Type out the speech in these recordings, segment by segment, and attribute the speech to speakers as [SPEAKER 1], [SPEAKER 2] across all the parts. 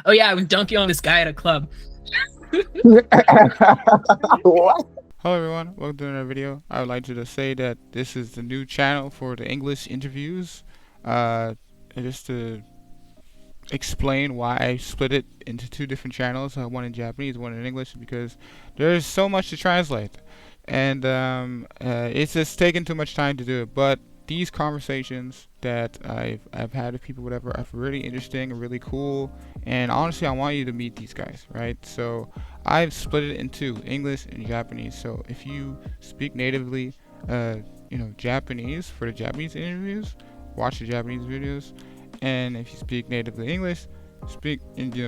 [SPEAKER 1] Oh yeah, I was dunking on this guy at a club.
[SPEAKER 2] What?
[SPEAKER 3] Hello everyone, welcome to another video. I would like to just say that this is the new channel for the English interviews. Just to explain why I split it into two different channels, one in Japanese, one in English, because there's so much to translate. And it's just taken too much time to do it. But these conversations that I've had with people, whatever, are really interesting and really cool. And honestly, I want you to meet these guys, right? So I've split it into English and Japanese. So if you speak natively, Japanese for the Japanese interviews, watch the Japanese videos. And if you speak natively English,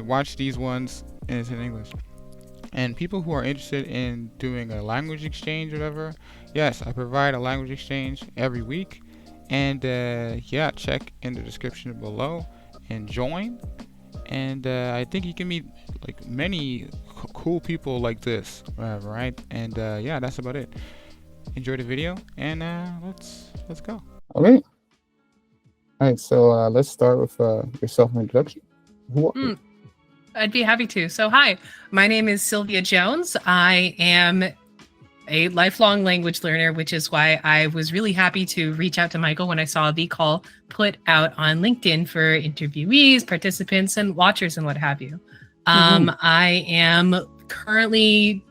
[SPEAKER 3] watch these ones, and it's in English. And people who are interested in doing a language exchange, whatever, yes, I provide a language exchange every week. And check in the description below and join. And I think you can meet like many cool people like this, whatever, right? And that's about it. Enjoy the video, and let's go.
[SPEAKER 2] Okay. All right, so let's start with your self-introduction.
[SPEAKER 1] I'd be happy to. So hi, my name is Sylvia Jones. I am a lifelong language learner, which is why I was really happy to reach out to Michael when I saw the call put out on LinkedIn for interviewees, participants, and watchers and what have you. I am currently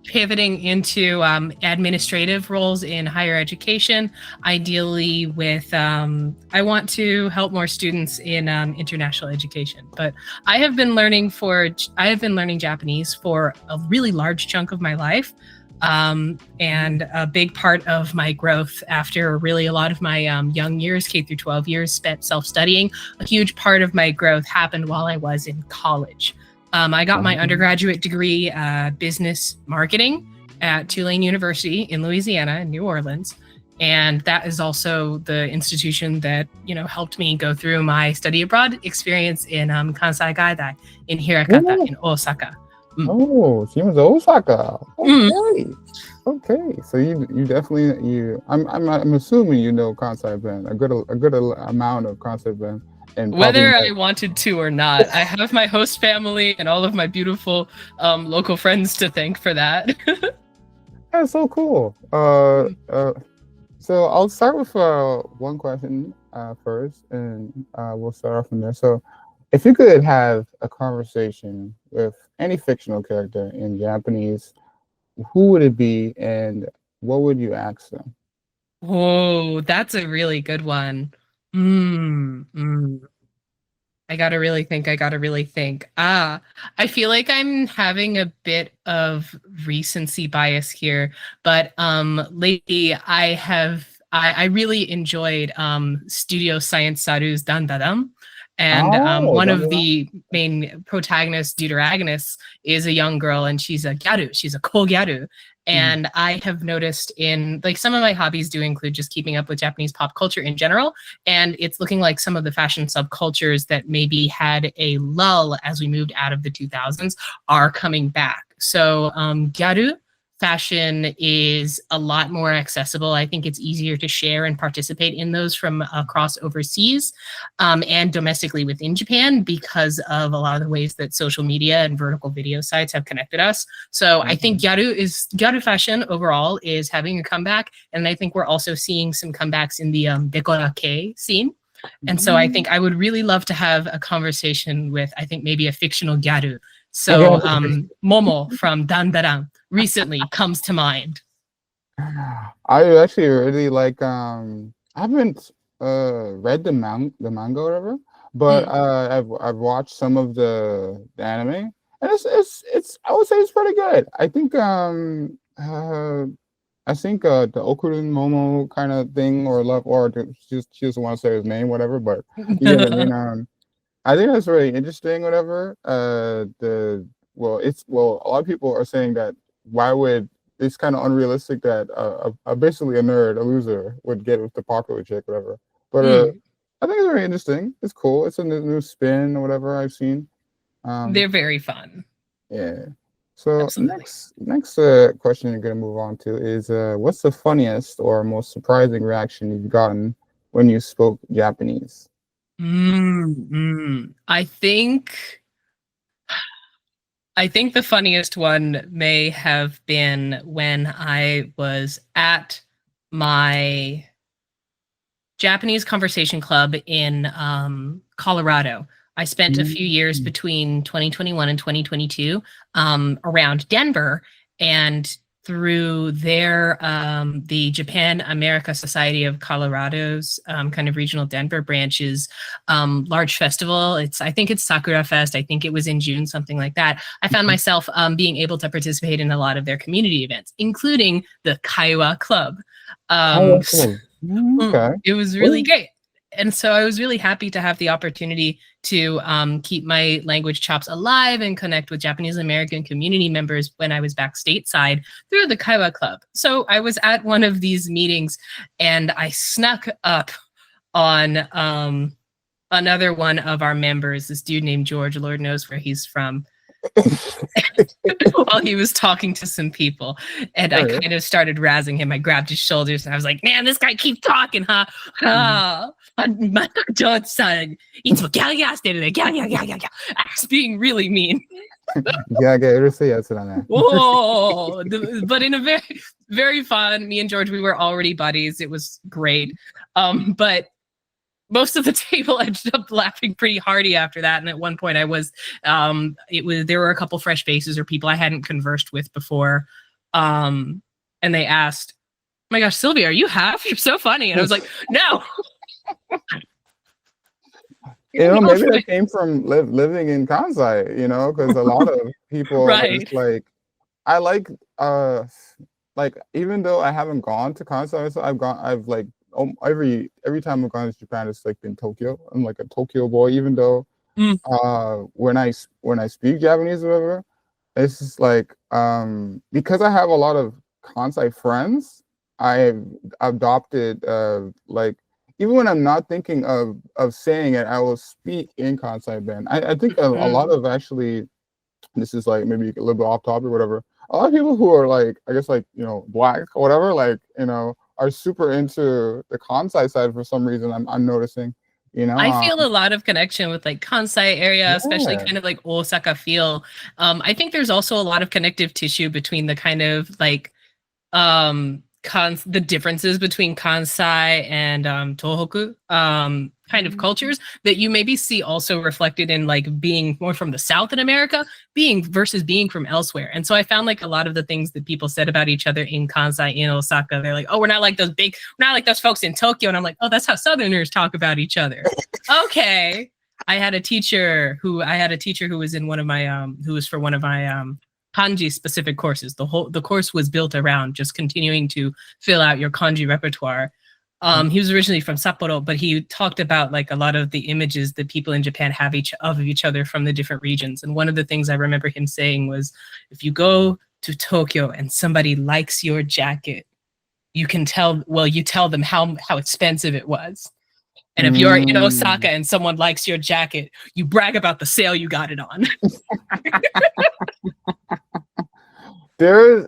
[SPEAKER 1] pivoting into administrative roles in higher education, ideally with, I want to help more students in international education. But I have been learning Japanese for a really large chunk of my life. And a big part of my growth after really a lot of my young years, K through 12 years, spent self-studying. A huge part of my growth happened while I was in college. I got my undergraduate degree, business marketing at Tulane University in Louisiana, in New Orleans. And that is also the institution that, helped me go through my study abroad experience in Kansai Gaidai in Hirakata in Osaka.
[SPEAKER 2] Oh, she was Osaka. Okay. Okay. So you definitely I'm assuming you know Kansai Ben, a good amount of Kansai Ben. And
[SPEAKER 1] whether I wanted to or not, I have my host family and all of my beautiful local friends to thank for that.
[SPEAKER 2] That's so cool. So I'll start with one question first, and we'll start off from there. So if you could have a conversation with any fictional character in Japanese, who would it be, and what would you ask them?
[SPEAKER 1] Oh, that's a really good one. I gotta really think. I feel like I'm having a bit of recency bias here, but lately I really enjoyed Studio Science Saru's Dandadam. And one of the main protagonists, deuteragonists, is a young girl, and she's a gyaru. She's a ko gyaru. And I have noticed in some of my hobbies do include just keeping up with Japanese pop culture in general. And it's looking like some of the fashion subcultures that maybe had a lull as we moved out of the 2000s are coming back. So gyaru fashion is a lot more accessible. I think it's easier to share and participate in those from across overseas and domestically within Japan because of a lot of the ways that social media and vertical video sites have connected us. So I think gyaru fashion overall is having a comeback. And I think we're also seeing some comebacks in the dekorake scene. And so I think I would really love to have a conversation with, I think maybe a fictional gyaru. So Momo from Dandaran recently comes to mind.
[SPEAKER 2] I actually really like I haven't read the manga or whatever, but I've watched some of the anime, and it's I would say it's pretty good. I think the Okurun Momo kind of thing, or love, or she just want to say his name, whatever, but you know what I mean. I think that's really interesting, whatever. A lot of people are saying that it's kind of unrealistic that basically a nerd, a loser, would get with the popular chick, whatever. But I think it's very interesting. It's cool. It's a new spin or whatever I've seen.
[SPEAKER 1] They're very fun.
[SPEAKER 2] Yeah. So
[SPEAKER 1] Absolutely.
[SPEAKER 2] next question you're gonna move on to is what's the funniest or most surprising reaction you've gotten when you spoke Japanese?
[SPEAKER 1] I think I think the funniest one may have been when I was at my Japanese conversation club in Colorado. I spent a few years between 2021 and 2022 around Denver, and through their the Japan America Society of Colorado's kind of regional Denver branches large festival. I think it's Sakura Fest. I think it was in June, something like that. I found myself being able to participate in a lot of their community events, including the Kaiwa Club.
[SPEAKER 2] Okay.
[SPEAKER 1] It was really great. And so I was really happy to have the opportunity to keep my language chops alive and connect with Japanese American community members when I was back stateside through the Kaiwa Club. So I was at one of these meetings and I snuck up on another one of our members, this dude named George, Lord knows where he's from, while he was talking to some people. And I kind of started razzing him. I grabbed his shoulders and I was like, man, this guy keeps talking, huh? I was being really mean. Whoa. But in a very, very fun, me and George, we were already buddies. It was great. But most of the table ended up laughing pretty hearty after that. And at one point there were a couple fresh faces or people I hadn't conversed with before. And they asked, oh my gosh, Sylvia, are you half? You're so funny. And I was like, no.
[SPEAKER 2] Maybe that came from living in Kansai, because a lot of people
[SPEAKER 1] right.
[SPEAKER 2] just like, I like even though I haven't gone to Kansai, so I've like every time I've gone to Japan, it's like been Tokyo. I'm like a Tokyo boy, even though when I speak Japanese or whatever, it's just like because I have a lot of Kansai friends, I've adopted like, even when I'm not thinking of saying it, I will speak in Kansai Ben. I think a lot of, actually, this is like maybe a little bit off topic or whatever, a lot of people who are like, I guess like, black or whatever, like, are super into the Kansai side for some reason. I'm noticing,
[SPEAKER 1] I feel a lot of connection with like Kansai area, especially kind of like Osaka feel. I think there's also a lot of connective tissue between the kind of like the differences between Kansai and Tohoku kind of cultures that you maybe see also reflected in like being more from the South in America versus being from elsewhere. And so I found like a lot of the things that people said about each other in Kansai, in Osaka, they're like, oh, we're not like those folks in Tokyo. And I'm like, oh, that's how Southerners talk about each other. Okay. I had a teacher who was in one of my who was for one of my kanji specific courses. The course was built around just continuing to fill out your kanji repertoire. He was originally from Sapporo, but he talked about like a lot of the images that people in Japan have of each other from the different regions. And one of the things I remember him saying was, if you go to Tokyo and somebody likes your jacket, you tell them how expensive it was. And if you're in Osaka and someone likes your jacket, you brag about the sale you got it on.
[SPEAKER 2] There's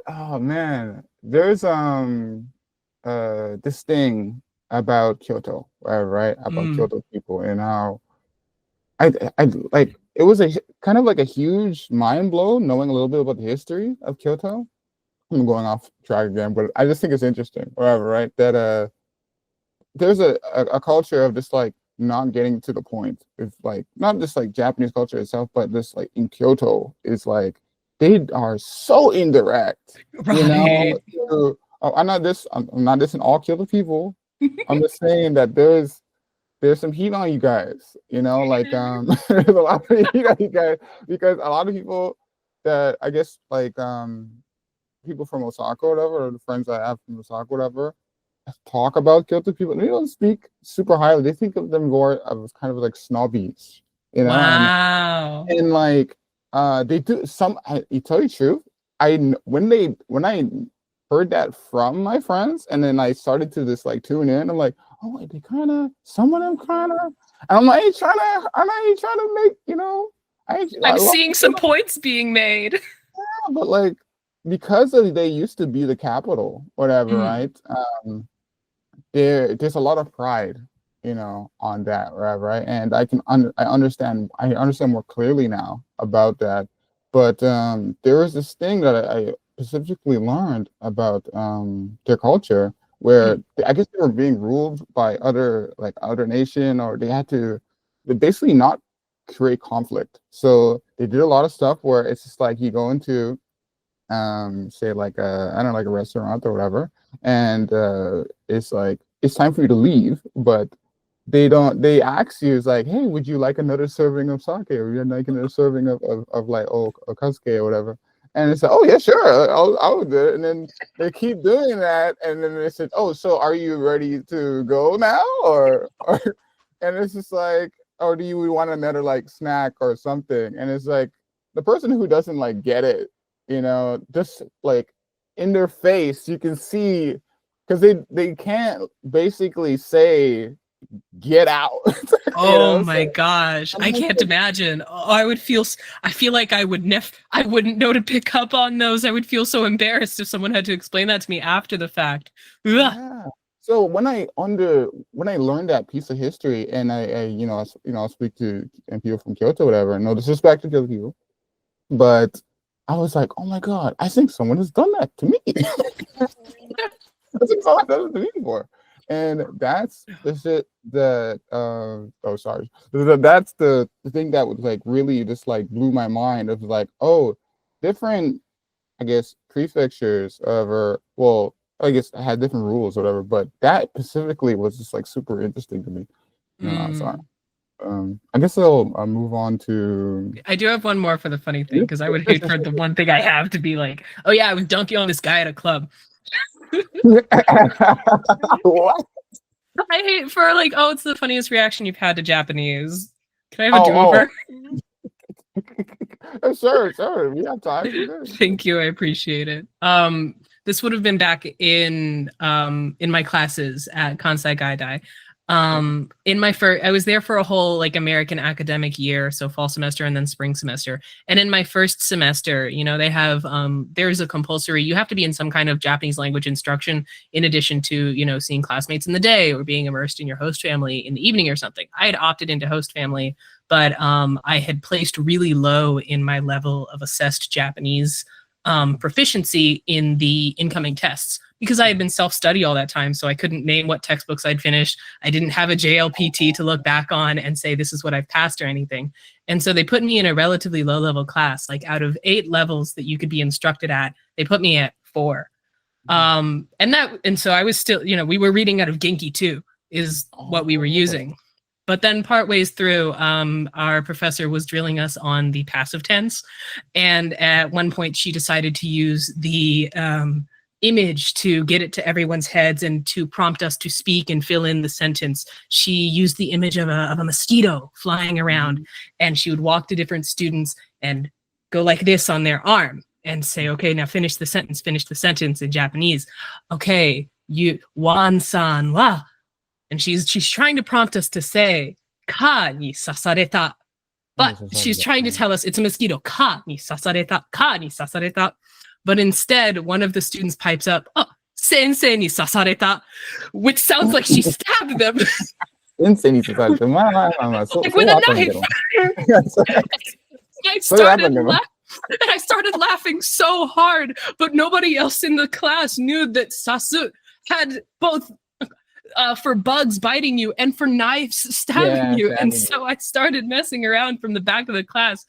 [SPEAKER 2] this thing about Kyoto, right? About Kyoto people, and how I like, it was a kind of like a huge mind blow knowing a little bit about the history of Kyoto. I'm going off track again, but I just think it's interesting, whatever, right? That there's a culture of just like not getting to the point. It's like not just like Japanese culture itself, but this like in Kyoto is like they are so indirect,
[SPEAKER 1] right.
[SPEAKER 2] I'm not dissing all Kyoto people. I'm just saying that there's some heat on you guys, like there's a lot of heat on you guys, because a lot of people that I guess like people from Osaka or whatever, or the friends I have from Osaka or whatever, talk about Kyoto people. They don't speak super highly. They think of them more as kind of like snobbies,
[SPEAKER 1] Wow.
[SPEAKER 2] and like they do some. I tell you the truth. When I heard that from my friends, and then I started to just like tune in. I'm like, oh, wait, some of them kind of. And I'm like, I'm not trying to make,
[SPEAKER 1] I'm seeing some points being made.
[SPEAKER 2] Yeah, but like, because they used to be the capital, whatever, right? There's a lot of pride, on that, right? And I understand more clearly now about that. But there was this thing that I specifically learned about their culture, where I guess they were being ruled by other nation, or they basically not create conflict. So they did a lot of stuff where it's just like you go into say like I don't know, like a restaurant or whatever, and it's like it's time for you to leave, but they ask you, it's like, hey, would you like another serving of sake, or would you like another serving of like okasuke or whatever? And it's like, oh yeah, sure, I'll do it. And then they keep doing that, and then they said, oh, so are you ready to go now, or and it's just like, or do you want another like snack or something? And it's like the person who doesn't like get it, just like in their face, you can see, because they can't basically say get out.
[SPEAKER 1] Oh my gosh, I can't imagine. Oh, I feel like I wouldn't know to pick up on those. I would feel so embarrassed if someone had to explain that to me after the fact. Ugh.
[SPEAKER 2] Yeah. So when I learned that piece of history, and I speak to people from Kyoto, whatever, no disrespect to Kyoto people, but I was like, oh my God, I think someone has done that to me. I think someone has done it to me before. And that's the shit that that's the thing that was like really just like blew my mind of like, oh, different, I guess, prefectures I guess I had different rules or whatever, but that specifically was just like super interesting to me. Sorry. I guess I'll move on to.
[SPEAKER 1] I do have one more for the funny thing, because I would hate for the one thing I have to be like, oh yeah, I was dunking on this guy at a club.
[SPEAKER 2] What?
[SPEAKER 1] I hate for like, oh, it's the funniest reaction you've had to Japanese. Can I have a do-over?
[SPEAKER 2] Sure. We have time.
[SPEAKER 1] Thank you, I appreciate it. This would have been back in my classes at Kansai Gaidai. I was there for a whole like American academic year, so fall semester and then spring semester. And in my first semester, they have there's a compulsory, you have to be in some kind of Japanese language instruction in addition to, seeing classmates in the day or being immersed in your host family in the evening or something. I had opted into host family, but I had placed really low in my level of assessed Japanese proficiency in the incoming tests, because I had been self-study all that time, so I couldn't name what textbooks I'd finished. I didn't have a JLPT to look back on and say this is what I've passed or anything. And so they put me in a relatively low-level class. Like out of 8 levels that you could be instructed at, they put me at 4. And so I was still, we were reading out of Genki too, is what we were using. But then part ways through, our professor was drilling us on the passive tense. And at one point she decided to use the image to get it to everyone's heads and to prompt us to speak and fill in the sentence. She used the image of a mosquito flying around, and she would walk to different students and go like this on their arm and say, okay, now finish the sentence in Japanese. Okay, you wan-san wa. And she's trying to prompt us to say ka ni sasareta. But she's trying to tell us it's a mosquito. Ka ni sasareta, ka ni sasareta. But instead, one of the students pipes up, oh, sensei ni sasareta, which sounds like she stabbed them.
[SPEAKER 2] Sensei ni sasareta.
[SPEAKER 1] Like with a knife. I started laughing so hard, but nobody else in the class knew that sasu had both for bugs biting you and for knives stabbing you. And so I started messing around from the back of the class.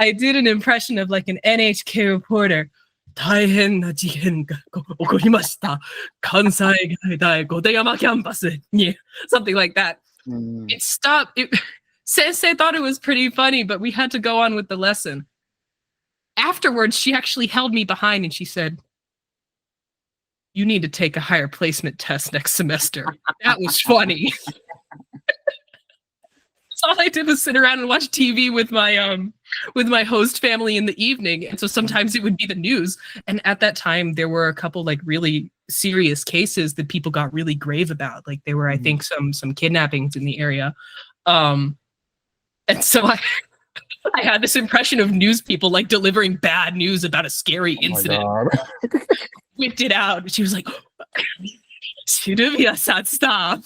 [SPEAKER 1] I did an impression of like an NHK reporter. 大変な事件が起こりました。関西大五手山キャンパスに something like that. It stopped. Sensei thought it was pretty funny, but we had to go on with the lesson. Afterwards, she actually held me behind and she said, you need to take a higher placement test next semester. That was funny. So all I did was sit around and watch TV with my host family in the evening. And so sometimes it would be the news. And at that time, there were a couple like really serious cases that people got really grave about. Like there were, I think, some kidnappings in the area. And so I had this impression of news people like delivering bad news about a scary incident. Whipped it out. She was like, Sylvia said stop.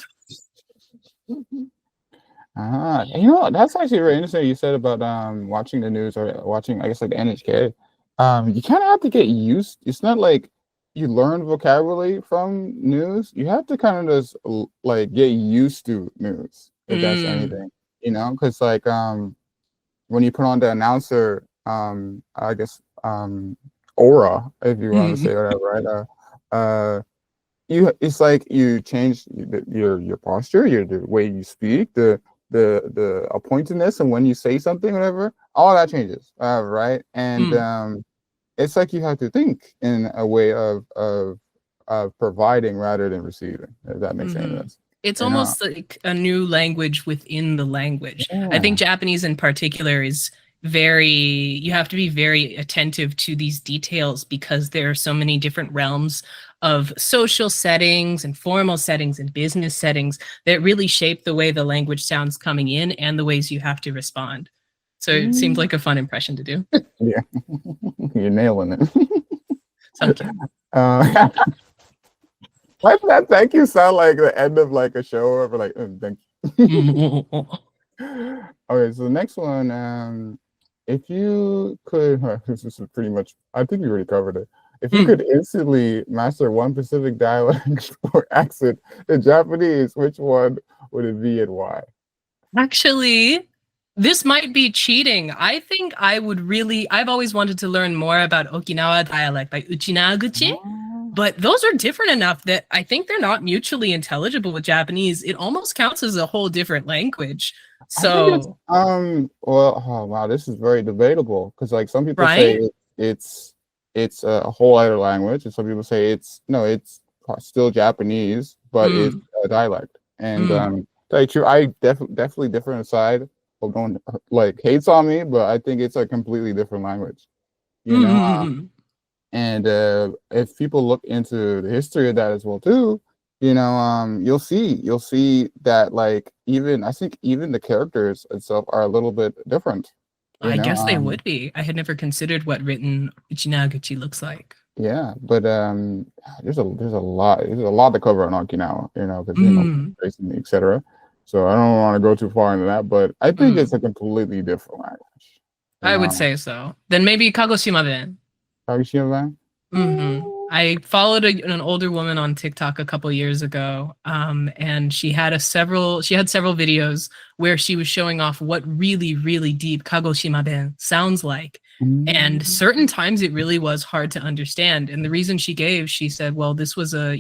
[SPEAKER 2] You know what? That's actually very interesting. You said about watching the news or watching, I guess, like the NHK. You kind of have to get used. It's not like you learn vocabulary from news. You have to kind of just like get used to news, if that's
[SPEAKER 1] Mm.
[SPEAKER 2] anything, because like when you put on the announcer, I guess aura, if you want to say whatever, right? It's like you change your posture, the way you speak, the appointedness, and when you say something, whatever, all that changes, right? And it's like you have to think in a way of providing rather than receiving, if that makes any sense.
[SPEAKER 1] It's
[SPEAKER 2] You know?
[SPEAKER 1] almost like a new language within the language. I think
[SPEAKER 2] Yeah.
[SPEAKER 1] Japanese in particular is very, you have to be very attentive to these details because there are so many different realms of social settings and formal settings and business settings that really shape the way the language sounds coming in and the ways you have to respond. So it seems like a fun impression to do.
[SPEAKER 2] Yeah. You're nailing it.
[SPEAKER 1] Thank you.
[SPEAKER 2] Why does that thank you sound like the end of like a show or like thank you? Okay, so the next one, if you could, this is pretty much, I think we already covered it. If you could instantly master one specific dialect or accent in Japanese, which one would it be and why?
[SPEAKER 1] Actually, this might be cheating. I think I've always wanted to learn more about Okinawa dialect, like Uchinaguchi, but those are different enough that I think they're not mutually intelligible with Japanese. It almost counts as a whole different language.
[SPEAKER 2] I think it's
[SPEAKER 1] So,
[SPEAKER 2] well, oh wow, this is very debatable because like some people
[SPEAKER 1] right?
[SPEAKER 2] say it's a whole other language, and some people say it's still Japanese, but it's
[SPEAKER 1] Mm,
[SPEAKER 2] a dialect. And
[SPEAKER 1] mm,
[SPEAKER 2] tell you the truth, I definitely different aside. Well, don't like hates on me, but I think it's a completely different language. You know,
[SPEAKER 1] mm.
[SPEAKER 2] and if people look into the history of that as well too, you'll see that like even I think even the characters itself are a little bit different. You
[SPEAKER 1] I
[SPEAKER 2] know,
[SPEAKER 1] guess they would be. I had never considered what written Uchinaguchi looks like.
[SPEAKER 2] yeah, but there's a lot to cover on Okinawa, because
[SPEAKER 1] Mm,
[SPEAKER 2] racing, etc. So I don't want to go too far into that, but I think it's
[SPEAKER 1] mm.
[SPEAKER 2] a completely different language. You
[SPEAKER 1] I would
[SPEAKER 2] know,
[SPEAKER 1] say so. Then maybe Kagoshima then.
[SPEAKER 2] Kagoshima.
[SPEAKER 1] I followed an older woman on TikTok a couple years ago, and she had several videos where she was showing off what really, really deep Kagoshima Ben sounds like. And
[SPEAKER 2] Mm.
[SPEAKER 1] certain times it really was hard to understand. And the reason she said, well, this was a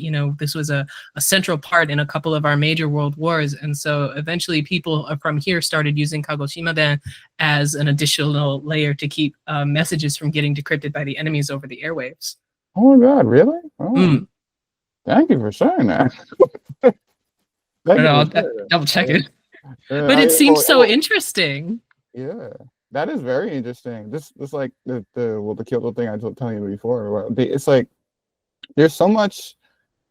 [SPEAKER 1] central part in a couple of our major world wars. And so eventually people from here started using Kagoshima Ben as an additional layer to keep messages from getting decrypted by the enemies over the airwaves.
[SPEAKER 2] Oh my God, really? Oh,
[SPEAKER 1] Mm.
[SPEAKER 2] thank you for sharing that.
[SPEAKER 1] I
[SPEAKER 2] Thank
[SPEAKER 1] don't
[SPEAKER 2] you
[SPEAKER 1] know,
[SPEAKER 2] for
[SPEAKER 1] I'll
[SPEAKER 2] sharing
[SPEAKER 1] double check it.
[SPEAKER 2] that.
[SPEAKER 1] But it seems so interesting.
[SPEAKER 2] Yeah, that is very interesting. This like the Kyoto thing I was telling you before. It's like there's so much.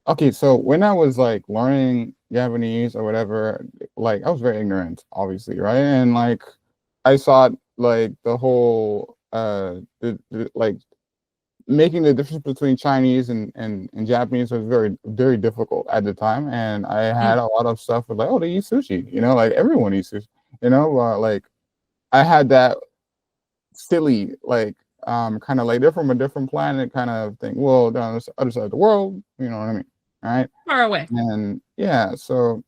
[SPEAKER 2] Okay, so when I was like learning Japanese or whatever, like I was very ignorant, obviously, right? And like I thought like the whole like making the difference between Chinese and Japanese was very, very difficult at the time. And I had
[SPEAKER 1] Mm.
[SPEAKER 2] a lot of stuff with like, oh, they eat sushi, like everyone eats sushi, like I had that silly, like, kind of like they're from a different planet kind of thing. Well, down the other side of the world, you know what I mean? All right.
[SPEAKER 1] Far away.
[SPEAKER 2] And yeah, so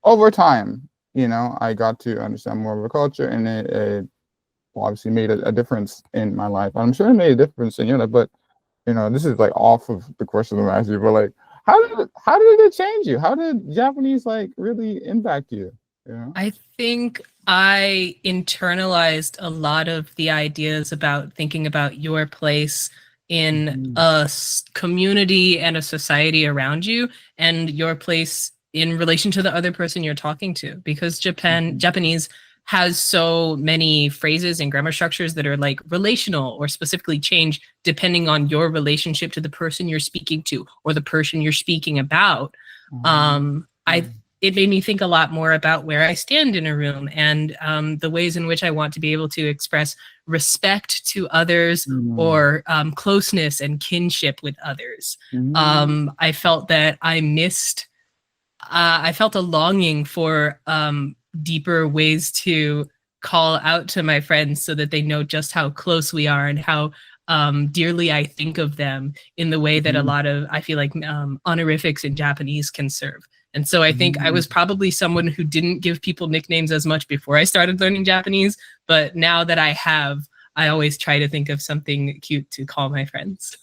[SPEAKER 2] over time, I got to understand more of the culture and it obviously made a difference in my life. I'm sure it made a difference in your life, but this is like off of the question I'm asking you, but like, how did it change you? How did Japanese like really impact you?
[SPEAKER 1] I think I internalized a lot of the ideas about thinking about your place in
[SPEAKER 2] Mhm.
[SPEAKER 1] a community and a society around you and your place in relation to the other person you're talking to, because
[SPEAKER 2] Mhm.
[SPEAKER 1] Japanese has so many phrases and grammar structures that are like relational or specifically change depending on your relationship to the person you're speaking to or the person you're speaking about. I It made me think a lot more about where I stand in a room and the ways in which I want to be able to express respect to others
[SPEAKER 2] Mhm.
[SPEAKER 1] or closeness and kinship with others.
[SPEAKER 2] Mhm.
[SPEAKER 1] I felt that I missed I felt a longing for deeper ways to call out to my friends so that they know just how close we are and how dearly I think of them in the way that a lot of, I feel like, honorifics in Japanese can serve. And so I think I was probably someone who didn't give people nicknames as much before I started learning Japanese, but now that I have, I always try to think of something cute to call my friends.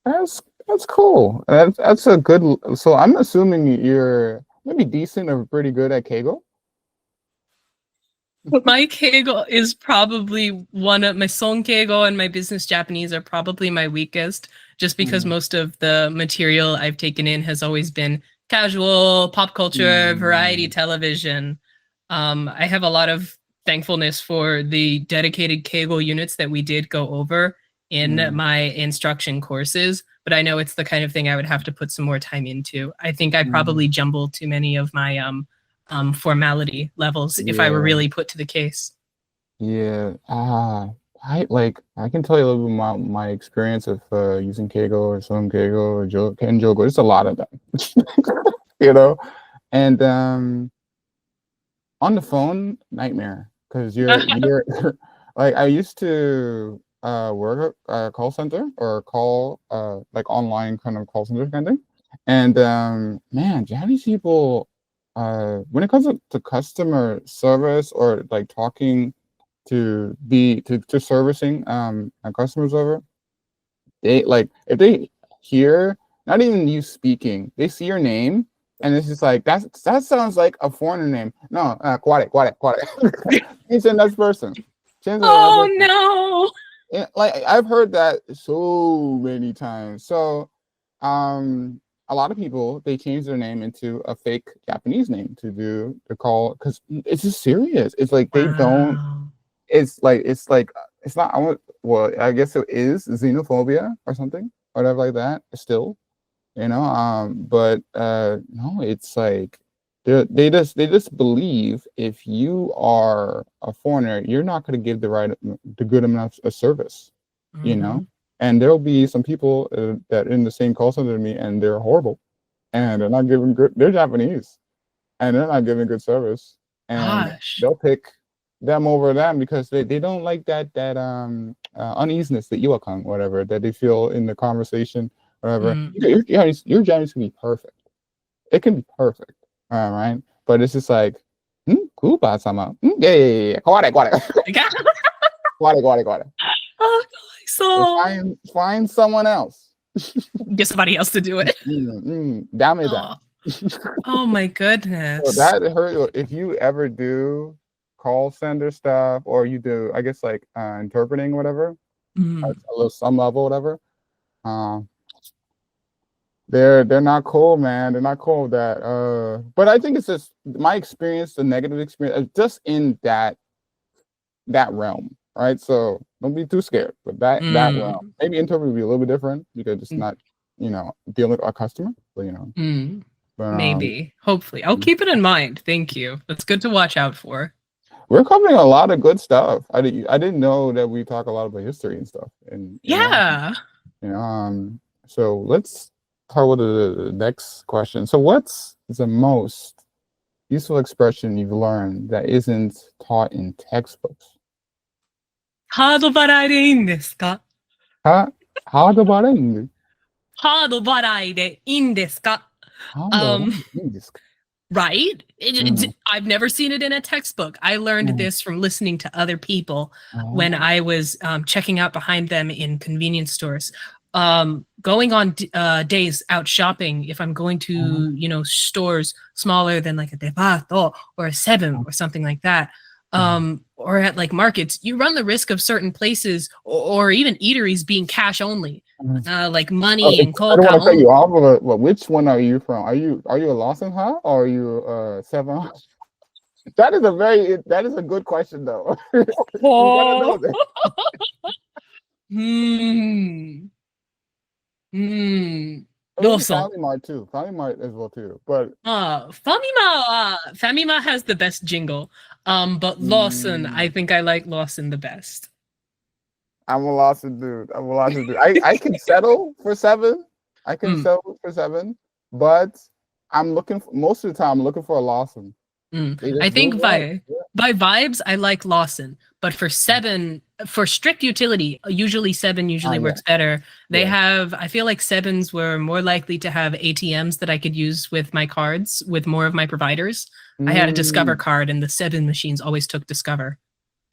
[SPEAKER 2] That's cool. That's a good. So I'm assuming you're maybe decent or pretty good at Keigo.
[SPEAKER 1] My Keigo is probably one of my Son Keigo and my business Japanese are probably my weakest, just because most of the material I've taken in has always been casual, pop culture, variety television. I have a lot of thankfulness for the dedicated Keigo units that we did go over in my instruction courses, but I know it's the kind of thing I would have to put some more time into. I think I probably jumbled too many of my formality levels if I were really put to the case.
[SPEAKER 2] Yeah. I can tell you a little bit about my experience of using Keigo or Son Keigo or Kenjogo. There's a lot of them, you know. And on the phone, nightmare, because you're like I used to work at a call center or call like online kind of call center kind of thing. And man, Japanese people when it comes to customer service or like talking to servicing a customer server, they like if they hear not even you speaking, they see your name and it's just like that sounds like a foreigner name. No, Kware. Change the next person.
[SPEAKER 1] Oh no.
[SPEAKER 2] Like I've heard that so many times. So a lot of people, they change their name into a fake Japanese name to do the call because it's just serious. It's like they don't. It's not. Well, I guess it is xenophobia or something, or whatever like that. Still, you know. But no, it's like they just believe if you are a foreigner, you're not going to give the good enough a service, you know. And there'll be some people that are in the same call center to me, and they're horrible, and they're not giving good. They're Japanese, and they're not giving good service, and they'll pick them over them because they don't like that uneasiness, the iwakan, whatever that they feel in the conversation, whatever. Your Japanese can be perfect. It can be perfect, all right, but it's just like, Kuba-sama, yeah, kware.
[SPEAKER 1] Oh, so
[SPEAKER 2] find someone else.
[SPEAKER 1] Get somebody else to do it.
[SPEAKER 2] Damn.
[SPEAKER 1] Oh my goodness.
[SPEAKER 2] So that hurt. If you ever do call center stuff or you do, I guess like interpreting whatever, at some level, whatever. They're not cool, man. They're not cool with that. But I think it's just my experience, the negative experience, just in that realm. Right, so don't be too scared. But that realm, maybe interview will be a little bit different because it's not, dealing with our customer. But, but,
[SPEAKER 1] maybe, hopefully, I'll keep it in mind. Thank you. That's good to watch out for.
[SPEAKER 2] We're covering a lot of good stuff. I didn't know that we talk a lot about history and stuff. And so let's talk about the next question. So what's the most useful expression you've learned that isn't taught in textbooks?
[SPEAKER 1] ハード払いでいいんですか？
[SPEAKER 2] ハード払い？
[SPEAKER 1] ハード払いでいいんですか? Right? I've never seen it in a textbook. I learned this from listening to other people when I was checking out behind them in convenience stores. Going on days out shopping, if I'm going to, stores smaller than like a departo or a 7 or something like that, or at like markets, you run the risk of certain places or even eateries being cash only, like money and cold.
[SPEAKER 2] I don't want to cut you off, but which one are you from? Are you a Lawson Ha or are you 7? That is a good question though. You gotta know that.
[SPEAKER 1] Lawson.
[SPEAKER 2] Family Mart too. Family Mart as well too. But
[SPEAKER 1] Famima has the best jingle. But Lawson, I think I like Lawson the best.
[SPEAKER 2] I'm a Lawson dude. I can settle for 7. But I'm looking for, most of the time I'm looking for a Lawson.
[SPEAKER 1] I think by vibes, I like Lawson, but for strict utility, usually Seven works better. They have, I feel like Sevens were more likely to have ATMs that I could use with my cards with more of my providers. I had a Discover card, and the Seven machines always took Discover.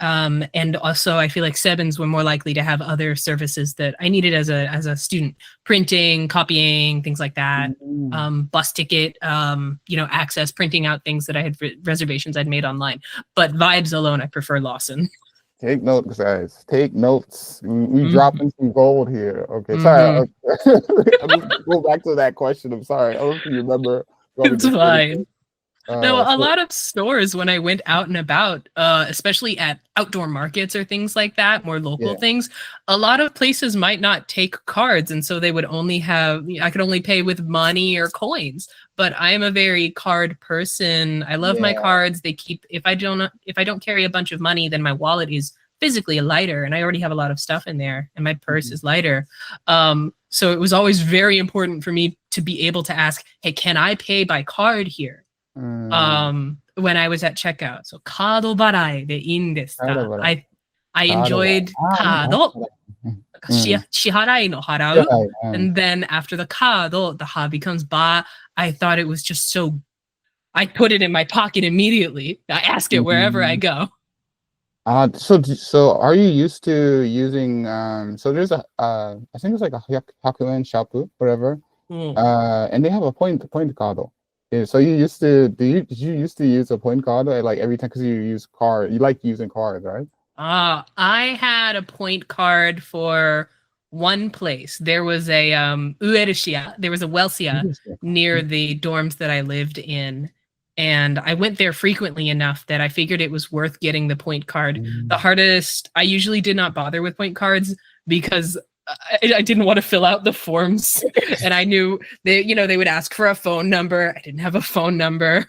[SPEAKER 1] And also I feel like Sevens were more likely to have other services that I needed as a student, printing, copying, things like that. Bus ticket, access, printing out things that I had reservations I'd made online. But vibes alone, I prefer Lawson.
[SPEAKER 2] Take notes, guys. Take notes. We dropping some gold here. Okay, sorry. I'll go back to that question. I'm sorry. I don't know if you remember.
[SPEAKER 1] It's fine. No, a lot of stores when I went out and about, especially at outdoor markets or things like that, more local things, a lot of places might not take cards, and so they would only have, I could only pay with money or coins. But I am a very card person. I love my cards. They keep, if I don't carry a bunch of money, then my wallet is physically lighter, and I already have a lot of stuff in there, and my purse is lighter. So it was always very important for me to be able to ask, hey, can I pay by card here? When I was at checkout. So カード払いでいいんですか? I enjoyed カード支払いの払う and then after the カード the ha becomes ba. I thought it was just so, I put it in my pocket immediately. I ask it wherever I go.
[SPEAKER 2] So are you used to using so there's a I think it's like a 100円ショップ whatever, and they have a point card. Yeah, so did you used to use a point card like every time, because you use card, you like using cards, right?
[SPEAKER 1] I had a point card for one place. There was a Uershia, there was a Welsia near the dorms that I lived in, and I went there frequently enough that I figured it was worth getting the point card. The hardest, I usually did not bother with point cards because I didn't want to fill out the forms, and I knew they would ask for a phone number. I didn't have a phone number,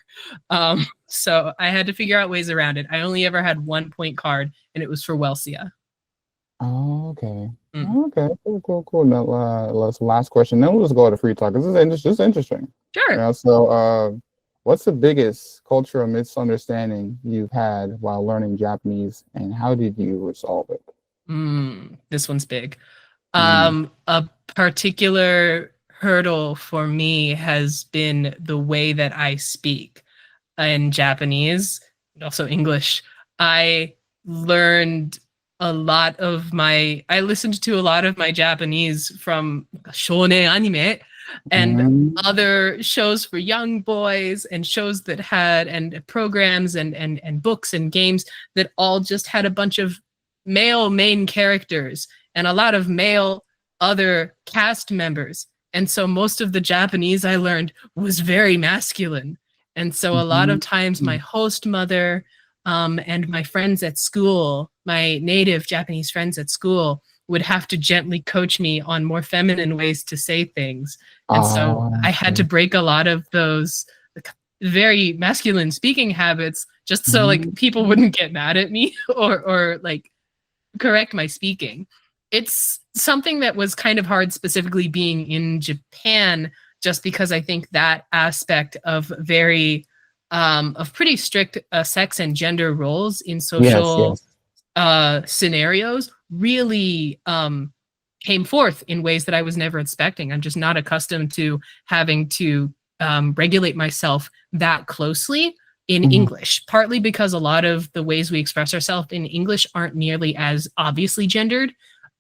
[SPEAKER 1] so I had to figure out ways around it. I only ever had one point card, and it was for Welsia.
[SPEAKER 2] Oh, okay. Okay, cool. Now, last question. Then we'll just go to free talk. This is interesting.
[SPEAKER 1] Sure.
[SPEAKER 2] So, what's the biggest cultural misunderstanding you've had while learning Japanese, and how did you resolve it?
[SPEAKER 1] This one's big. A particular hurdle for me has been the way that I speak in Japanese, also English. I listened to a lot of my Japanese from shonen anime and other shows for young boys, and shows that had, and programs and books and games that all just had a bunch of male main characters and a lot of male other cast members. And so most of the Japanese I learned was very masculine. And so a lot of times my host mother and my friends at school, my native Japanese friends at school, would have to gently coach me on more feminine ways to say things. And so I had to break a lot of those very masculine speaking habits just so like people wouldn't get mad at me or like correct my speaking. It's something that was kind of hard, specifically being in Japan, just because I think that aspect of of pretty strict sex and gender roles in social scenarios really came forth in ways that I was never expecting. I'm just not accustomed to having to regulate myself that closely in English, partly because a lot of the ways we express ourselves in English aren't nearly as obviously gendered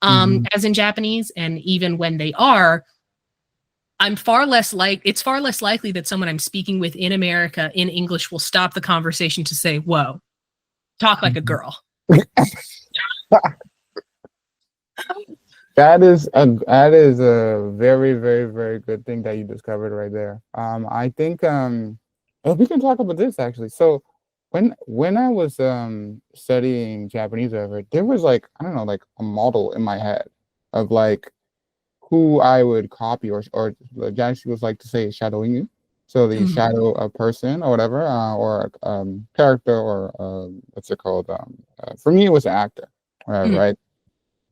[SPEAKER 1] as in Japanese. And even when they are, it's far less likely that someone I'm speaking with in America in English will stop the conversation to say, whoa, talk like a girl.
[SPEAKER 2] That is a very, very, very good thing that you discovered right there. I think we can talk about this actually. So when I was studying Japanese over, there was like, I don't know, like a model in my head of like who I would copy, or Japanese was like to say shadowing you. So the shadow a person or whatever, or character, or what's it called? For me, it was an actor, right?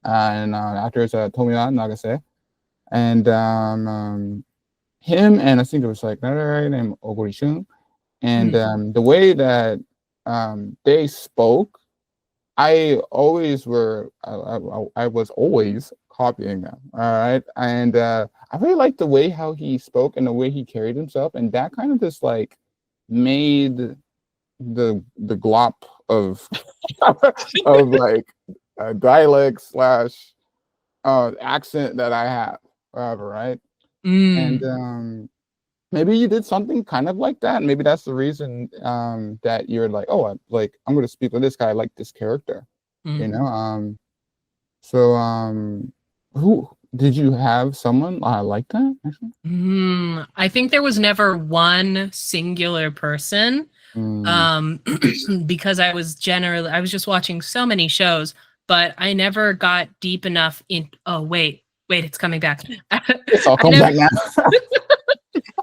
[SPEAKER 2] And actor is Tomiya Nagase, and him and I think it was like another guy named Ogorishun, and the way that they spoke, I always were I was always copying them. All right, and I really liked the way how he spoke and the way he carried himself, and that kind of just like made the glop of of like dialect slash accent that I have, whatever, right? And maybe you did something kind of like that. Maybe that's the reason that you're like, oh, I'm going to speak with this guy. I like this character, you know. So who did you have someone like that? Actually?
[SPEAKER 1] I think there was never one singular person. Because I was just watching so many shows, but I never got deep enough in. Oh wait, it's coming back.
[SPEAKER 2] It's all coming back now.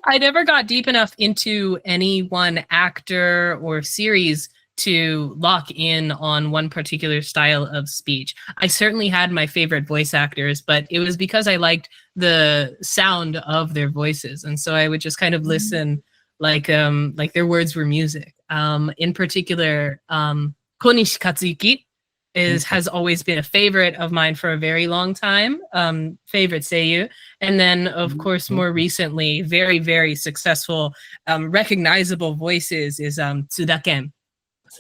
[SPEAKER 1] I never got deep enough into any one actor or series to lock in on one particular style of speech. I certainly had my favorite voice actors, but it was because I liked the sound of their voices, and so I would just kind of listen like their words were music. In particular, Konishi Katsuki has always been a favorite of mine for a very long time. Favorite seiyu. And then, of course, more recently, very, very successful, recognizable voices is Tsudaken.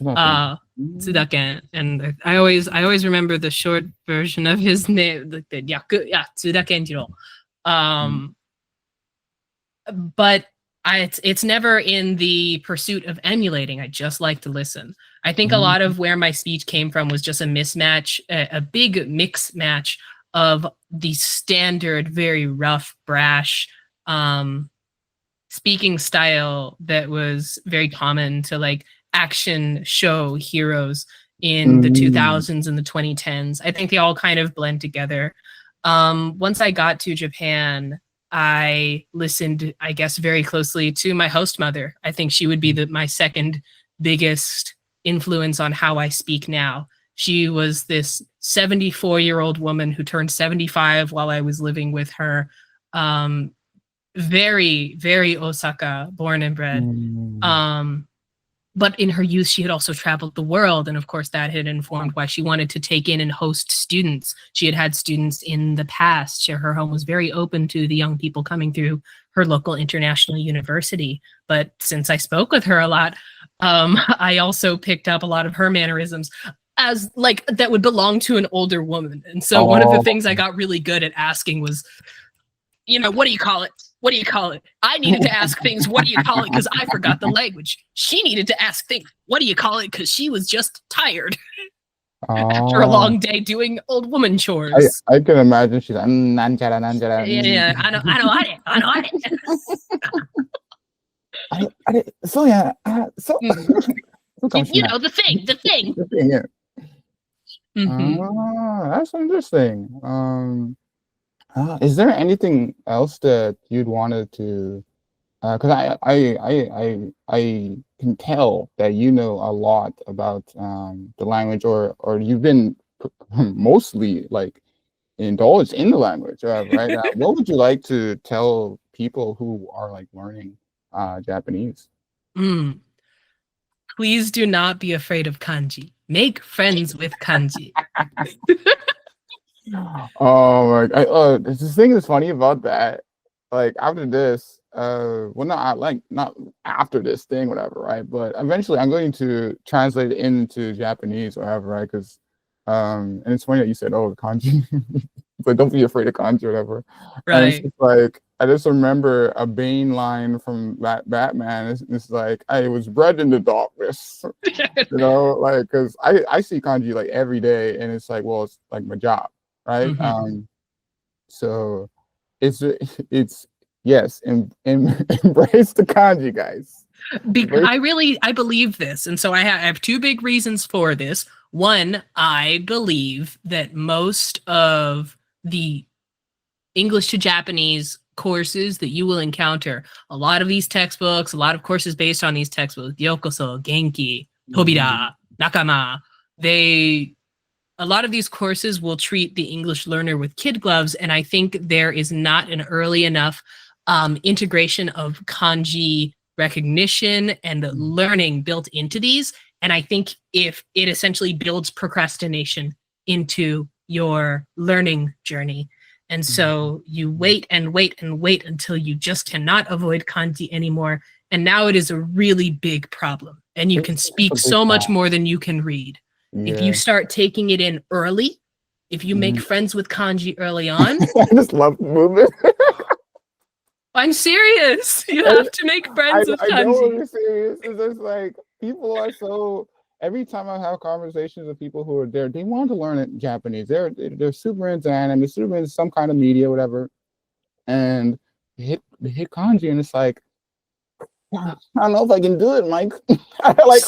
[SPEAKER 1] Tsudaken. And I always remember the short version of his name, like the Yaku, Tsudaken Jiro. But it's never in the pursuit of emulating. I just like to listen. I think a lot of where my speech came from was just a mismatch, a big mix match of the standard, very rough, brash speaking style that was very common to like action show heroes in the 2000s and the 2010s. I think they all kind of blend together. Once I got to Japan, I listened, I guess, very closely to my host mother. I think she would be my second biggest influence on how I speak now. She was this 74-year-old woman who turned 75 while I was living with her. Very, very Osaka, born and bred. But in her youth, she had also traveled the world. And of course, that had informed why she wanted to take in and host students. She had had students in the past. Her home was very open to the young people coming through her local international university. But since I spoke with her a lot, I also picked up a lot of her mannerisms as like that would belong to an older woman. And so one of the things I got really good at asking was, what do you call it? What do you call it? I needed to ask things, what do you call it? Because I forgot the language. She needed to ask things, what do you call it? Because she was just tired after a long day doing old woman chores.
[SPEAKER 2] I can imagine she's like, nanjara, nanjara.
[SPEAKER 1] Yeah, I know it.
[SPEAKER 2] So yeah, so
[SPEAKER 1] the thing.
[SPEAKER 2] Yeah. That's interesting. Is there anything else that you'd wanted to? Because I can tell that you know a lot about the language, or you've been mostly like indulged in the language, right? What would you like to tell people who are like learning Japanese?
[SPEAKER 1] Please do not be afraid of kanji. Make friends with kanji.
[SPEAKER 2] Oh my god! The thing is funny about that. Like after this, not after this thing, whatever, right? But eventually, I'm going to translate it into Japanese, whatever, right? Because and it's funny that you said, "Oh, kanji," but don't be afraid of kanji, whatever.
[SPEAKER 1] Right.
[SPEAKER 2] And it's just like I just remember a Bane line from Batman. It's like I was bred in the darkness, like because I see kanji like every day, and it's like, well, it's like my job. Right. So it's yes, and embrace the kanji, guys.
[SPEAKER 1] Because I believe this, and so I have two big reasons for this. One, I believe that most of the English to Japanese courses that you will encounter, a lot of these textbooks, a lot of courses based on these textbooks, Yokoso, Genki, Tobira, Nakama, a lot of these courses will treat the English learner with kid gloves, and I think there is not an early enough integration of kanji recognition and learning built into these. And I think if it essentially builds procrastination into your learning journey. And so you wait and wait and wait until you just cannot avoid kanji anymore. And now it is a really big problem. And you can speak so much more than you can read.
[SPEAKER 2] Yeah.
[SPEAKER 1] If you start taking it in early, if you make friends with kanji early on.
[SPEAKER 2] I just love movement.
[SPEAKER 1] I'm serious. You have to make friends with kanji.
[SPEAKER 2] I know you're serious. It's just like people are so. Every time I have conversations with people who are there, they want to learn Japanese. They're super into anime, super into some kind of media, whatever. And they hit kanji, and it's like, I don't know if I can do it, Mike. Like,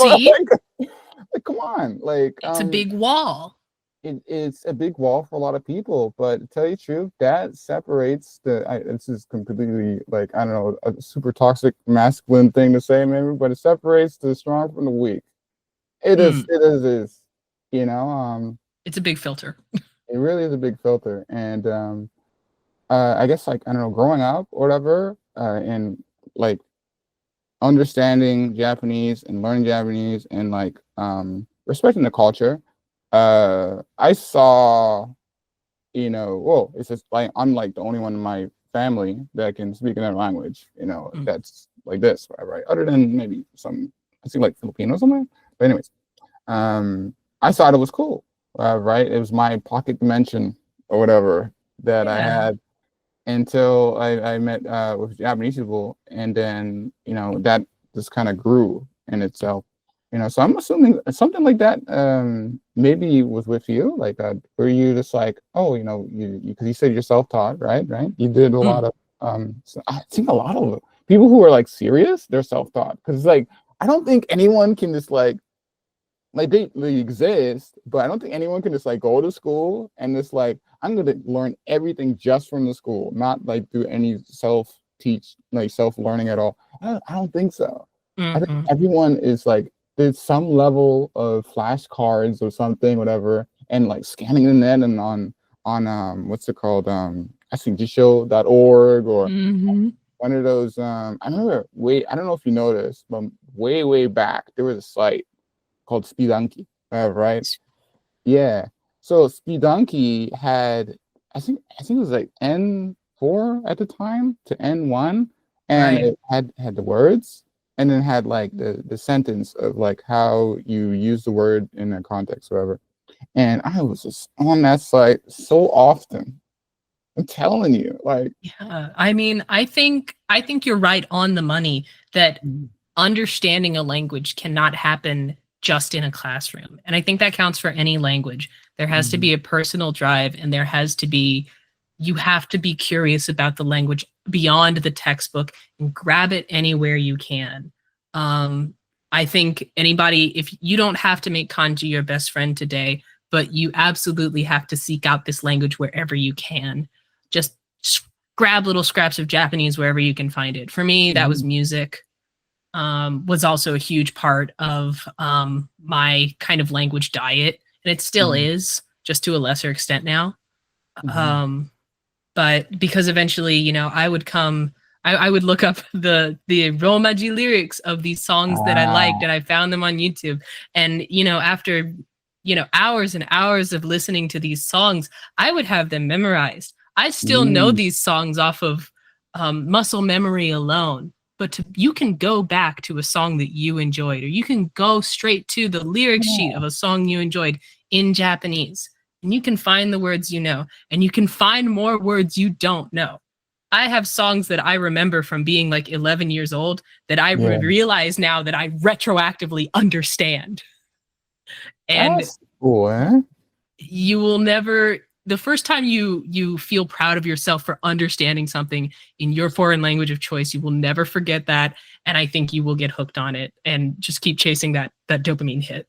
[SPEAKER 2] come on, like
[SPEAKER 1] it's a big wall.
[SPEAKER 2] It's a big wall for a lot of people, but to tell you the truth, that separates this is completely like, I don't know, a super toxic masculine thing to say, maybe, but it separates the strong from the weak. It is, you know,
[SPEAKER 1] it's a big filter.
[SPEAKER 2] It really is a big filter. And I guess, like, I don't know, growing up or whatever, and like understanding Japanese and learning Japanese and like respecting the culture. I saw, you know, well, it's just like I'm like the only one in my family that can speak another language, you know, that's like this, right? Other than maybe some, I think like Filipino somewhere. But anyways, I thought it was cool, right? It was my pocket dimension or whatever that I had until I met with Japanese people, and then, you know, that just kind of grew in itself. You know, so I'm assuming something like that maybe was with you, like were you just like, oh, you know, because you said you're self-taught, right? You did a lot of so I think a lot of people who are like serious, they're self-taught, because like I don't think anyone can just like they exist, but I don't think anyone can just like go to school and just like, I'm gonna learn everything just from the school, not like do any self-teach, like self-learning at all. I don't think so. I think everyone is like, there's some level of flashcards or something, whatever, and like scanning the net and on what's it called? I think jisho.org or one of those. I remember I don't know if you know this, but way back there was a site called Speedanki, right? Yeah. So Speedanki had, I think it was like N4 at the time to N1, and it had the words. And then had like the sentence of like how you use the word in a context, whatever. And I was just on that site so often. I'm telling you, like.
[SPEAKER 1] Yeah, I mean, I think you're right on the money that understanding a language cannot happen just in a classroom. And I think that counts for any language. There has to be a personal drive, and you have to be curious about the language beyond the textbook and grab it anywhere you can. I think if you don't have to make kanji your best friend today, but you absolutely have to seek out this language wherever you can. Just grab little scraps of Japanese wherever you can find it. For me, that was music. Was also a huge part of my kind of language diet, and it still is, just to a lesser extent now. But because eventually, you know, I would look up the Romaji lyrics of these songs that I liked, and I found them on YouTube. And, you know, after, you know, hours and hours of listening to these songs, I would have them memorized. I still know these songs off of muscle memory alone, but you can go back to a song that you enjoyed, or you can go straight to the lyric sheet of a song you enjoyed in Japanese. And you can find the words you know, and you can find more words you don't know. I have songs that I remember from being like 11 years old that I realize now that I retroactively understand. And
[SPEAKER 2] that's cool, eh?
[SPEAKER 1] You will never, the first time you feel proud of yourself for understanding something in your foreign language of choice, you will never forget that. And I think you will get hooked on it and just keep chasing that dopamine hit.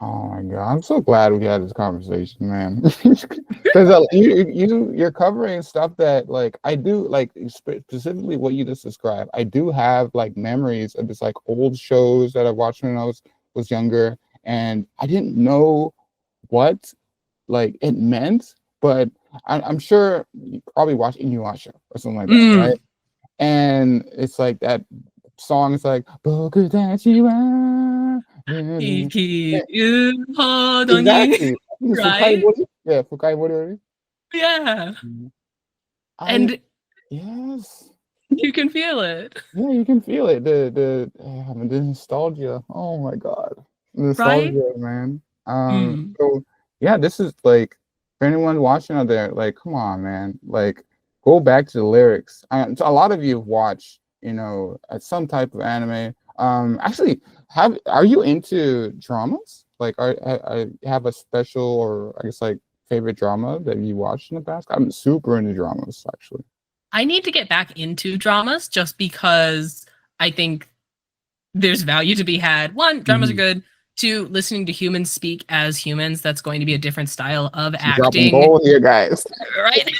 [SPEAKER 2] Oh my God, I'm so glad we had this conversation, man. Because you're covering stuff that like I do, like specifically what you just described. I do have like memories of this like old shows that I watched when I was younger, and I didn't know what like it meant, but I'm sure you probably watched Inuyasha or something like that, right? and it's like that song is like exactly.
[SPEAKER 1] Right?
[SPEAKER 2] Yeah, Fukai Mori.
[SPEAKER 1] Yeah.
[SPEAKER 2] I
[SPEAKER 1] And
[SPEAKER 2] yes.
[SPEAKER 1] you can feel it.
[SPEAKER 2] Yeah, you can feel it. The nostalgia. Oh my God.
[SPEAKER 1] Right?
[SPEAKER 2] Nostalgia, man.
[SPEAKER 1] Mm.
[SPEAKER 2] So yeah, this is like for anyone watching out there, like, come on, man. Like, go back to the lyrics. So a lot of you have watched, some type of anime. Actually, are you into dramas? Like, I have a special or I guess like favorite drama that you watched in the past? I'm super into dramas, actually.
[SPEAKER 1] I need to get back into dramas just because I think there's value to be had. One, dramas are good. Two, listening to humans speak as humans, that's going to be a different style of
[SPEAKER 2] She's dropping
[SPEAKER 1] acting.
[SPEAKER 2] gold here, guys.
[SPEAKER 1] Right?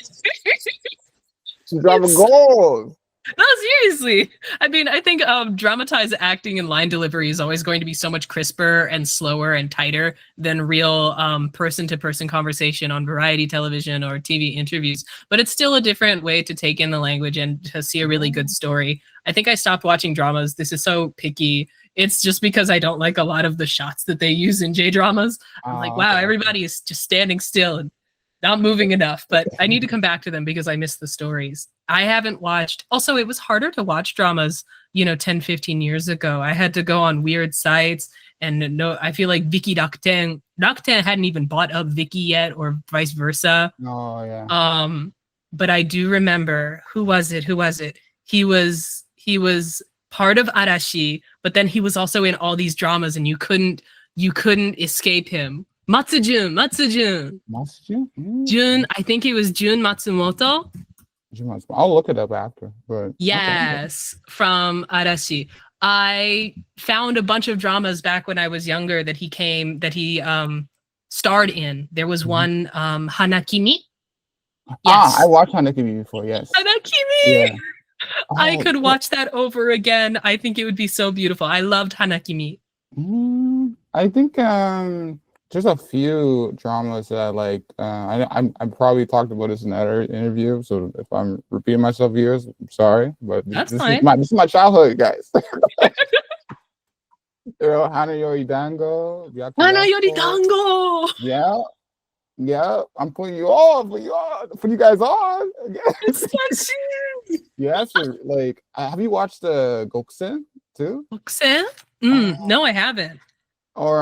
[SPEAKER 2] She's dropping gold.
[SPEAKER 1] No, seriously. I mean, I think dramatized acting and line delivery is always going to be so much crisper and slower and tighter than real person-to-person conversation on variety television or TV interviews. But it's still a different way to take in the language and to see a really good story. I think I stopped watching dramas. This is so picky. It's just because I don't like a lot of the shots that they use in J-dramas. I'm like, wow, everybody is just standing still and not moving enough, but I need to come back to them because I miss the stories. I haven't watched. Also, it was harder to watch dramas, 10, 15 years ago. I had to go on weird sites and no, I feel like Rakuten hadn't even bought up Viki yet or vice versa.
[SPEAKER 2] Oh, yeah.
[SPEAKER 1] But I do remember, who was it? He was part of Arashi, but then he was also in all these dramas and you couldn't escape him. Matsujun. Jun, I think it was Jun Matsumoto.
[SPEAKER 2] I'll look it up after. But
[SPEAKER 1] yes, okay. From Arashi. I found a bunch of dramas back when I was younger that he starred in. There was one, Hanakimi.
[SPEAKER 2] Yes. I watched Hanakimi before, yes.
[SPEAKER 1] Hanakimi! Yeah. I could watch that over again. I think it would be so beautiful. I loved Hanakimi.
[SPEAKER 2] I think there's a few dramas that I like. I probably talked about this in another interview, so if I'm repeating myself here, I'm sorry, but this is my childhood, guys. Hanayori Dango.
[SPEAKER 1] Hanayori Dango.
[SPEAKER 2] Yeah, I'm putting you you guys on. Yes, like, have you watched the Goksen too?
[SPEAKER 1] Goksen? No, I haven't.
[SPEAKER 2] Or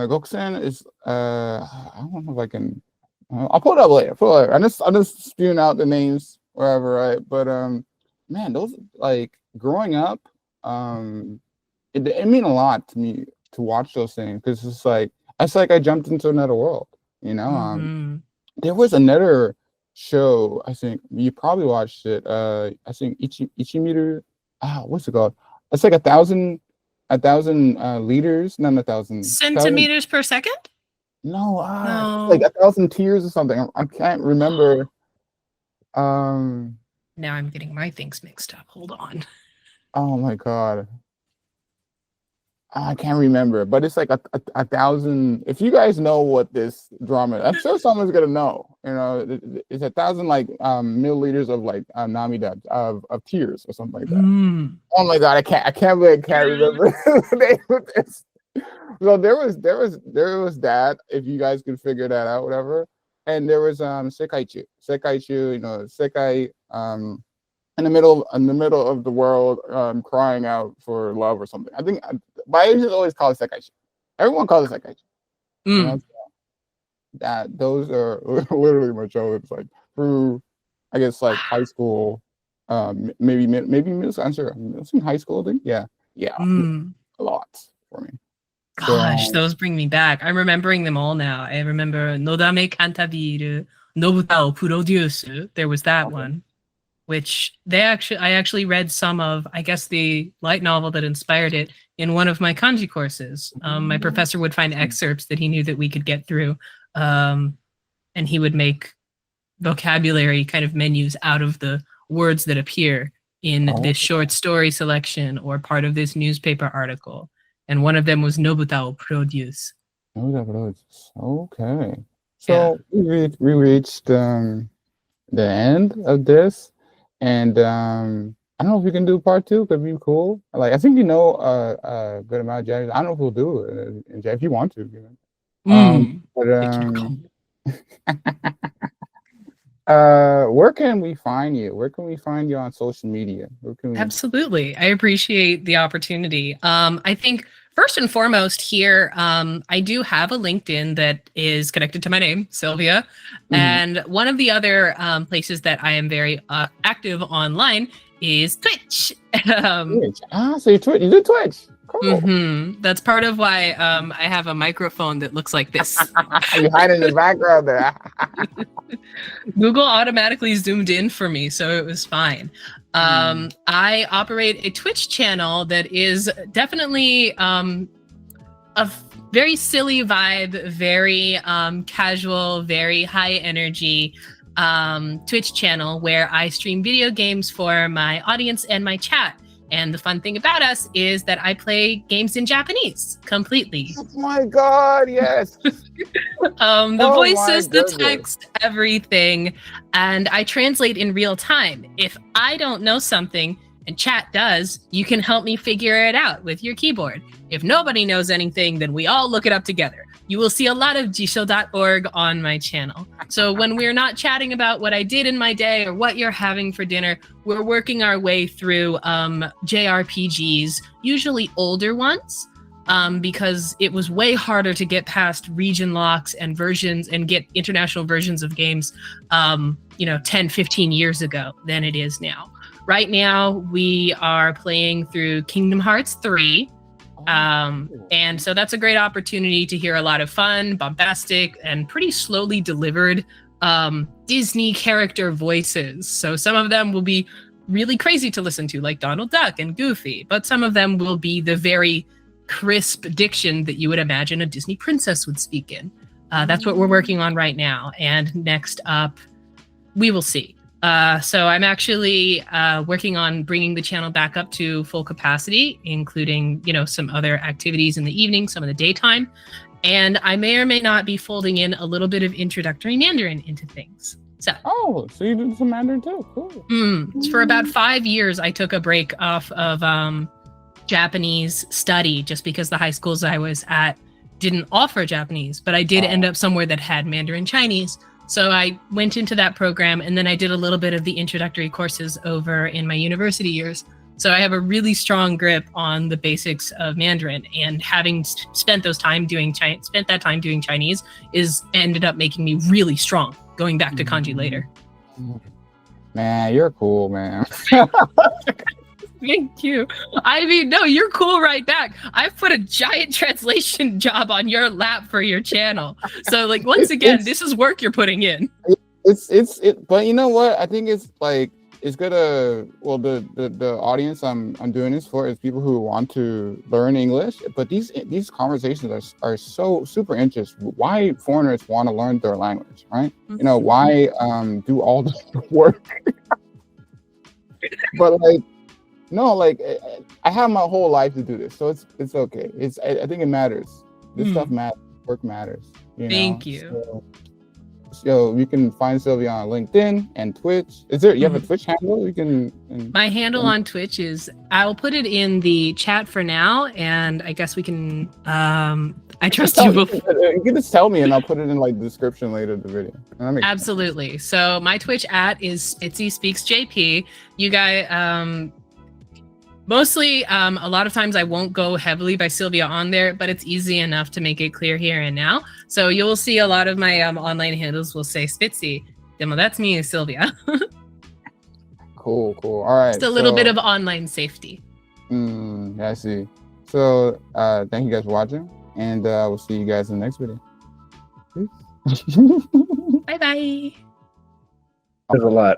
[SPEAKER 2] Goksen is I don't know if I can. I'll pull it up later. I'm just spewing out the names wherever, right? But man, those, like, growing up, it mean a lot to me to watch those things because it's like I jumped into another world. There was another show, I think you probably watched it. I think Ichimiru. What's it called? It's like 1,000 liters, not 1,000
[SPEAKER 1] centimeters per second.
[SPEAKER 2] No, like 1,000 tears or something. I can't remember.
[SPEAKER 1] Now I'm getting my things mixed up. Hold on.
[SPEAKER 2] Oh my God. I can't remember, but it's like a 1,000. If you guys know what this drama is, I'm sure someone's gonna know. It's 1,000 like milliliters of like namida of tears or something like that. Oh my God, I can't remember the name of this. So there was that. If you guys could figure that out, whatever. And there was Sekaichu, Sekai in the middle of the world, crying out for love or something. I think, but I just always call it Sekaichu. Everyone calls it Sekaichu. That those are literally my childhood. Like through, I guess, like high school, maybe middle school. I'm sure. It's in high school, I think. Yeah, a lot for me.
[SPEAKER 1] Gosh, those bring me back. I'm remembering them all now. I remember Nodame Kantabiru, Nobuta o Produce. There was that one. Which I actually read some of, I guess, the light novel that inspired it in one of my kanji courses. My professor would find excerpts that he knew that we could get through, and he would make vocabulary kind of menus out of the words that appear in this short story selection or part of this newspaper article. And one of them was Nobuta o Produce.
[SPEAKER 2] Okay. So we reached the end of this. And I don't know if we can do part 2. Could be cool. Like, I think you know a good amount of Japanese. I don't know if we'll do it if you want to. You know. Where can we find you? Where can we find you on social media? Where can we...
[SPEAKER 1] Absolutely. I appreciate the opportunity. I think first and foremost here, I do have a LinkedIn that is connected to my name, Sylvia. And one of the other places that I am very active online is Twitch.
[SPEAKER 2] Twitch. So you do Twitch. Cool.
[SPEAKER 1] That's part of why I have a microphone that looks like this.
[SPEAKER 2] You hide in the background there.
[SPEAKER 1] Google automatically zoomed in for me, so it was fine. I operate a Twitch channel that is definitely a very silly vibe, very casual, very high energy Twitch channel where I stream video games for my audience and my chat. And the fun thing about us is that I play games in Japanese completely.
[SPEAKER 2] Oh my God, yes.
[SPEAKER 1] The voices, the text, everything. And I translate in real time. If I don't know something and chat does, you can help me figure it out with your keyboard. If nobody knows anything, then we all look it up together. You will see a lot of jisho.org on my channel. So when we're not chatting about what I did in my day or what you're having for dinner, we're working our way through JRPGs, usually older ones, because it was way harder to get past region locks and versions and get international versions of games, 10, 15 years ago than it is now. Right now, we are playing through Kingdom Hearts 3. And so that's a great opportunity to hear a lot of fun, bombastic, and pretty slowly delivered Disney character voices. So some of them will be really crazy to listen to, like Donald Duck and Goofy, but some of them will be the very crisp diction that you would imagine a Disney princess would speak in. That's what we're working on right now. And next up, we will see. So I'm actually working on bringing the channel back up to full capacity, including, some other activities in the evening, some of the daytime. And I may or may not be folding in a little bit of introductory Mandarin into things. So
[SPEAKER 2] you did some Mandarin too. Cool.
[SPEAKER 1] For about 5 years, I took a break off of Japanese study just because the high schools I was at didn't offer Japanese, but I did end up somewhere that had Mandarin Chinese. So I went into that program, and then I did a little bit of the introductory courses over in my university years. So I have a really strong grip on the basics of Mandarin, and having spent that time doing Chinese ended up making me really strong going back to kanji later.
[SPEAKER 2] Man, you're cool, man.
[SPEAKER 1] Thank you. I mean, no, you're cool right back. I've put a giant translation job on your lap for your channel. So, once again, this is work you're putting in.
[SPEAKER 2] But you know what? I think it's gonna. Well, the audience I'm doing this for is people who want to learn English. But these conversations are so super interesting. Why foreigners want to learn their language, right? Why do all the work? But no, I have my whole life to do this, so it's okay. I think it matters. This stuff matters. Work matters.
[SPEAKER 1] Thank you.
[SPEAKER 2] So you can find Sylvia on LinkedIn and Twitch. You have a Twitch handle?
[SPEAKER 1] My handle on Twitch is, I'll put it in the chat for now, and I guess we can. I trust you.
[SPEAKER 2] You can just tell me, and I'll put it in the description later of the video.
[SPEAKER 1] Absolutely. Sense. So my Twitch is Spitzy Speaks JP. You guys. Mostly, a lot of times I won't go heavily by Sylvia on there, but it's easy enough to make it clear here and now. So you'll see a lot of my online handles will say Spitzy. Demo, that's me, Sylvia.
[SPEAKER 2] Cool. All right.
[SPEAKER 1] Just a little bit of online safety.
[SPEAKER 2] I see. So thank you guys for watching, and we'll see you guys in the next video.
[SPEAKER 1] Bye-bye.
[SPEAKER 4] There's a lot.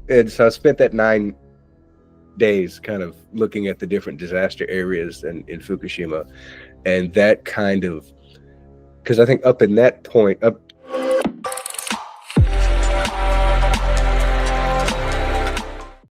[SPEAKER 4] And so I spent that 9 days kind of looking at the different disaster areas in Fukushima, and that kind of, because I think up in that point, up